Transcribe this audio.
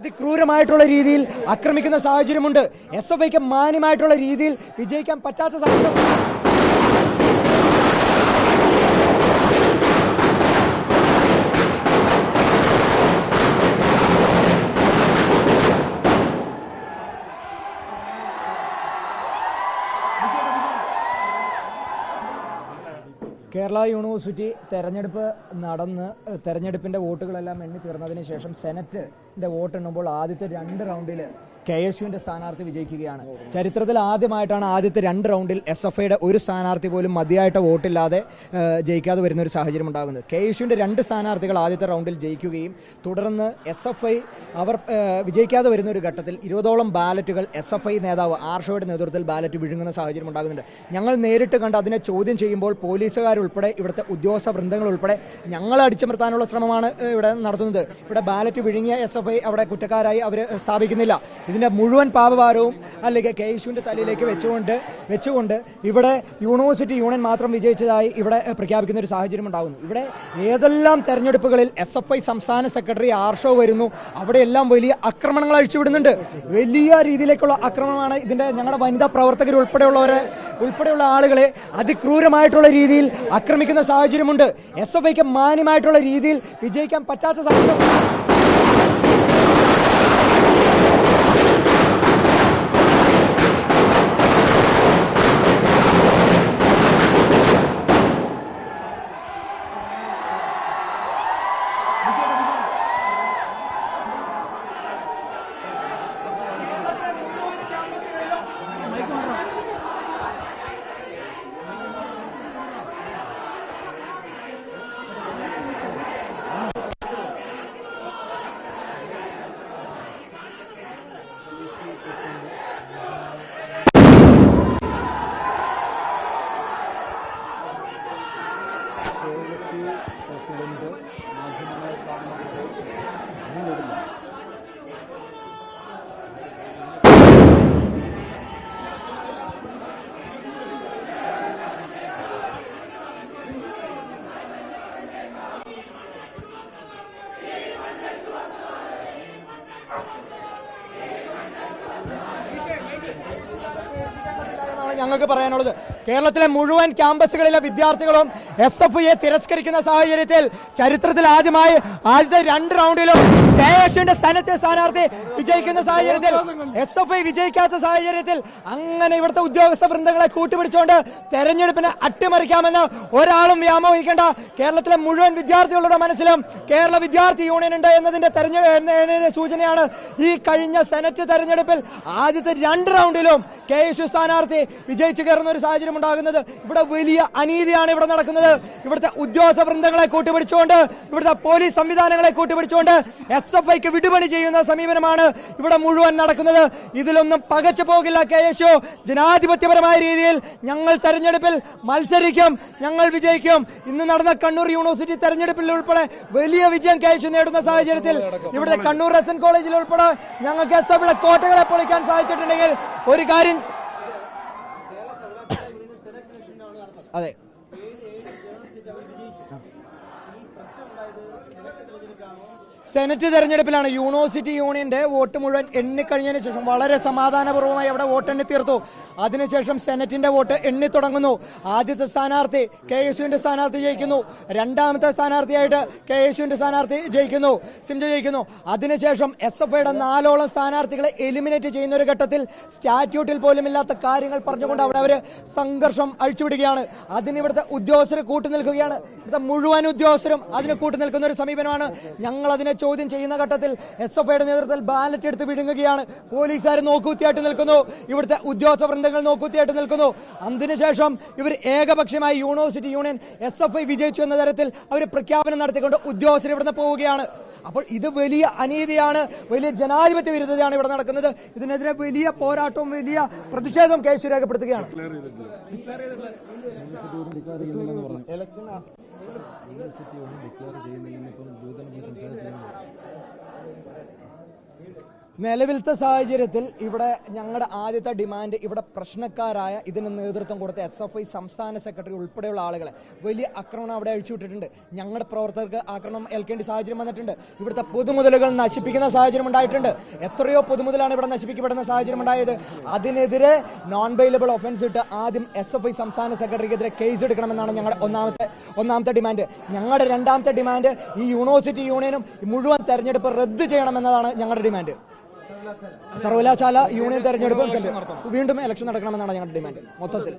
അതിക്രൂരമായിട്ടുള്ള രീതിയിൽ ആക്രമിക്കുന്ന സാഹചര്യമുണ്ട്. SFIക്ക് മാന്യമായിട്ടുള്ള രീതിയിൽ വിജയിക്കാൻ പറ്റാത്ത സാഹചര്യം. കേരള യൂണിവേഴ്സിറ്റി തെരഞ്ഞെടുപ്പിന്റെ വോട്ടുകളെല്ലാം എണ്ണി തീർന്നതിന് ശേഷം സെനറ്റിന്റെ വോട്ടെണ്ണുമ്പോൾ ആദ്യത്തെ 2 റൗണ്ടിൽ KSUവിന്റെ സ്ഥാനാർത്ഥി വിജയിക്കുകയാണ്. ചരിത്രത്തിൽ ആദ്യമായിട്ടാണ് ആദ്യത്തെ 2 റൗണ്ടിൽ SFIയുടെ ഒരു സ്ഥാനാർത്ഥി പോലും മതിയായിട്ട് വോട്ടില്ലാതെ ജയിക്കാതെ വരുന്ന ഒരു സാഹചര്യം ഉണ്ടാകുന്നത്. KSUവിന്റെ 2 സ്ഥാനാർത്ഥികൾ ആദ്യത്തെ റൗണ്ടിൽ ജയിക്കുകയും തുടർന്ന് SFI അവർ വിജയിക്കാതെ വരുന്ന ഒരു ഘട്ടത്തിൽ 20ഓളം ബാലറ്റുകൾ SFI നേതാവ് ആർഷോയുടെ നേതൃത്വത്തിൽ ബാലറ്റ് വിഴുങ്ങുന്ന സാഹചര്യം ഉണ്ടാകുന്നുണ്ട്. ഞങ്ങൾ നേരിട്ട് കണ്ട് അതിനെ ചോദ്യം ചെയ്യുമ്പോൾ പോലീസുകാരുൾപ്പെടെ ഇവിടുത്തെ ഉദ്യോഗസ്ഥ വൃന്ദങ്ങൾ ഉൾപ്പെടെ ഞങ്ങളെ അടിച്ചമർത്താനുള്ള ശ്രമമാണ് ഇവിടെ നടത്തുന്നത്. ഇവിടെ ബാലറ്റ് വിഴുങ്ങിയ SFI അവിടെ കുറ്റക്കാരായി അവർ സ്ഥാപിക്കുന്നില്ല. ഇതിന്റെ മുഴുവൻ പാപഭാരവും അല്ലെങ്കിൽ KSUവിന്റെ തലയിലേക്ക് വെച്ചുകൊണ്ട് ഇവിടെ യൂണിവേഴ്സിറ്റി യൂണിയൻ മാത്രം വിജയിച്ചതായി ഇവിടെ പ്രഖ്യാപിക്കുന്ന ഒരു സാഹചര്യം ഉണ്ടാകുന്നു. ഇവിടെ ഏതെല്ലാം തെരഞ്ഞെടുപ്പുകളിൽ SFI സംസ്ഥാന സെക്രട്ടറി ആർഷോ വരുന്നു അവിടെയെല്ലാം വലിയ ആക്രമണങ്ങൾ അഴിച്ചുവിടുന്നുണ്ട്. വലിയ രീതിയിലേക്കുള്ള ആക്രമണമാണ് ഇതിന്റെ ഞങ്ങളുടെ വനിതാ പ്രവർത്തകർ ഉൾപ്പെടെയുള്ള ആളുകളെ അതിക്രൂരമായിട്ടുള്ള രീതിയിൽ ആക്രമിക്കുന്ന സാഹചര്യമുണ്ട്. SFIക്ക് മാന്യമായിട്ടുള്ള രീതിയിൽ വിജയിക്കാൻ പറ്റാത്ത സാഹചര്യം. പ്രസിഡന്റ് മാധ്യമങ്ങളെ ഞങ്ങൾക്ക് പറയാനുള്ളത്. കേരളത്തിലെ മുഴുവൻ ക്യാമ്പസുകളിലെ വിദ്യാർത്ഥികളും SFIയെ തിരസ്കരിക്കുന്ന സാഹചര്യത്തിൽ ചരിത്രത്തിൽ ആദ്യമായി ആദ്യത്തെ 2 റൗണ്ടിലും KSUവിന്റെ സെനറ്റ് സ്ഥാനാർത്ഥി വിജയിക്കുന്ന സാഹചര്യത്തിൽ SFI വിജയിക്കാത്ത സാഹചര്യത്തിൽ അങ്ങനെ ഇവിടുത്തെ ഉദ്യോഗസ്ഥ വൃന്ദങ്ങളെ കൂട്ടുപിടിച്ചുകൊണ്ട് തെരഞ്ഞെടുപ്പിനെ അട്ടിമറിക്കാമെന്ന് ഒരാളും വ്യാമോഹിക്കേണ്ട. കേരളത്തിലെ മുഴുവൻ വിദ്യാർത്ഥികളുടെ മനസ്സിലും കേരള വിദ്യാർത്ഥി യൂണിയൻ ഉണ്ട് എന്നതിന്റെ സൂചനയാണ് ഈ കഴിഞ്ഞ സെനറ്റ് തെരഞ്ഞെടുപ്പിൽ ആദ്യത്തെ 2 റൗണ്ടിലും KSU സ്ഥാനാർത്ഥി വിജയിച്ചു കയറുന്ന ഒരു സാഹചര്യം ഉണ്ടാകുന്നത്. ഇവിടെ വലിയ അനീതിയാണ് ഇവിടെ നടക്കുന്നത്. ഇവിടുത്തെ ഉദ്യോഗസ്ഥ വൃന്ദങ്ങളെ കൂട്ടുപിടിച്ചുകൊണ്ട് ഇവിടുത്തെ പോലീസ് സംവിധാനങ്ങളെ കൂട്ടുപിടിച്ചുകൊണ്ട് SFIക്ക് വിടുപണി ചെയ്യുന്ന സമീപനമാണ് ഇവിടെ മുഴുവൻ നടക്കുന്നത്. ഇതിലൊന്നും പകച്ചു പോകില്ല KSU. ജനാധിപത്യപരമായ രീതിയിൽ ഞങ്ങൾ തെരഞ്ഞെടുപ്പിൽ മത്സരിക്കും, ഞങ്ങൾ വിജയിക്കും. ഇന്ന് നടന്ന കണ്ണൂർ യൂണിവേഴ്സിറ്റി തെരഞ്ഞെടുപ്പിൽ ഉൾപ്പെടെ വലിയ വിജയം KSU നേടുന്ന സാഹചര്യത്തിൽ ഇവിടുത്തെ കണ്ണൂർ SN കോളേജിൽ ഉൾപ്പെടെ ഞങ്ങൾക്ക് SFIയുടെ കോട്ടകളെ പൊളിക്കാൻ സാധിച്ചിട്ടുണ്ടെങ്കിൽ ഒരു കാര്യം അതെ സെനറ്റ് തെരഞ്ഞെടുപ്പിലാണ്. യൂണിവേഴ്സിറ്റി യൂണിയന്റെ വോട്ട് മുഴുവൻ എണ്ണിക്കഴിഞ്ഞതിന് ശേഷം വളരെ സമാധാനപൂർവ്വമായി അവിടെ വോട്ടെണ്ണി തീർത്തു. അതിനുശേഷം സെനറ്റിന്റെ വോട്ട് എണ്ണി തുടങ്ങുന്നു. ആദ്യത്തെ സ്ഥാനാർത്ഥി KSUവിന്റെ സ്ഥാനാർത്ഥി ജയിക്കുന്നു. രണ്ടാമത്തെ സ്ഥാനാർത്ഥിയായിട്ട് KSUവിന്റെ സ്ഥാനാർത്ഥി ജയിക്കുന്നു, സിംജു ജയിക്കുന്നു. അതിനുശേഷം SFIയുടെ 4ഓളം സ്ഥാനാർത്ഥികളെ എലിമിനേറ്റ് ചെയ്യുന്ന ഒരു ഘട്ടത്തിൽ സ്റ്റാറ്റ്യൂട്ടിൽ പോലും ഇല്ലാത്ത കാര്യങ്ങൾ പറഞ്ഞുകൊണ്ട് അവിടെ അവർ സംഘർഷം അഴിച്ചുവിടുകയാണ്. അതിന് ഇവിടുത്തെ ഉദ്യോഗസ്ഥർ കൂട്ടുനിൽക്കുകയാണ്. ഇവിടുത്തെ മുഴുവൻ ഉദ്യോഗസ്ഥരും അതിന് കൂട്ടുനിൽക്കുന്ന ഒരു സമീപനമാണ്. ഞങ്ങൾ അതിനെ ചോദ്യം ചെയ്യുന്ന ഘട്ടത്തിൽ SFIയുടെ നേതൃത്വത്തിൽ ബാലറ്റ് എടുത്ത് വിഴുങ്ങുകയാണ്. പോലീസുകാർ നോക്കുകുത്തിയായിട്ട് നിൽക്കുന്നു, ഇവിടുത്തെ ഉദ്യോഗസ്ഥ വൃന്ദങ്ങൾ നോക്കുകുത്തിയായിട്ട് നിൽക്കുന്നു. അതിനുശേഷം ഇവർ ഏകപക്ഷീയമായി യൂണിവേഴ്സിറ്റി യൂണിയൻ SFI വിജയിച്ചു എന്ന തരത്തിൽ അവർ പ്രഖ്യാപനം നടത്തിക്കൊണ്ട് ഉദ്യോഗസ്ഥർ ഇവിടുന്ന് പോവുകയാണ്. അപ്പോൾ ഇത് വലിയ അനീതിയാണ്, വലിയ ജനാധിപത്യ വിരുദ്ധതയാണ് ഇവിടെ നടക്കുന്നത്. ഇതിനെതിരെ വലിയ പോരാട്ടവും വലിയ പ്രതിഷേധവും KSU രേഖപ്പെടുത്തുകയാണ്. നിലവിലത്തെ സാഹചര്യത്തിൽ ഇവിടെ ഞങ്ങളുടെ ആദ്യത്തെ ഡിമാൻഡ് ഇവിടെ പ്രശ്നക്കാരായ ഇതിന് നേതൃത്വം കൊടുത്ത SFI സംസ്ഥാന സെക്രട്ടറി ഉൾപ്പെടെയുള്ള ആളുകളെ വലിയ ആക്രമണം അവിടെ അഴിച്ചുവിട്ടിട്ടുണ്ട്. ഞങ്ങളുടെ പ്രവർത്തകർക്ക് ആക്രമണം ഏൽക്കേണ്ട സാഹചര്യം വന്നിട്ടുണ്ട്. ഇവിടുത്തെ പൊതുമുതലുകൾ നശിപ്പിക്കുന്ന സാഹചര്യം ഉണ്ടായിട്ടുണ്ട്. എത്രയോ പൊതുമുതലാണ് ഇവിടെ നശിപ്പിക്കപ്പെടുന്ന സാഹചര്യം ഉണ്ടായത്. അതിനെതിരെ നോൺ ബെയിലബിൾ ഒഫൻസ് ഇട്ട് ആദ്യം SFI സംസ്ഥാന സെക്രട്ടറിക്കെതിരെ കേസ് എടുക്കണമെന്നാണ് ഞങ്ങളുടെ ഒന്നാമത്തെ ഡിമാൻഡ്. ഞങ്ങളുടെ രണ്ടാമത്തെ ഡിമാൻഡ് ഈ യൂണിവേഴ്സിറ്റി യൂണിയനും മുഴുവൻ തെരഞ്ഞെടുപ്പ് റദ്ദ് ചെയ്യണമെന്നതാണ് ഞങ്ങളുടെ ഡിമാൻഡ്. സർവകലാശാല യൂണിയൻ തെരഞ്ഞെടുപ്പ് വീണ്ടും ഇലക്ഷൻ നടക്കണമെന്നാണ് ഞങ്ങളുടെ ഡിമാൻഡ് മൊത്തത്തിൽ.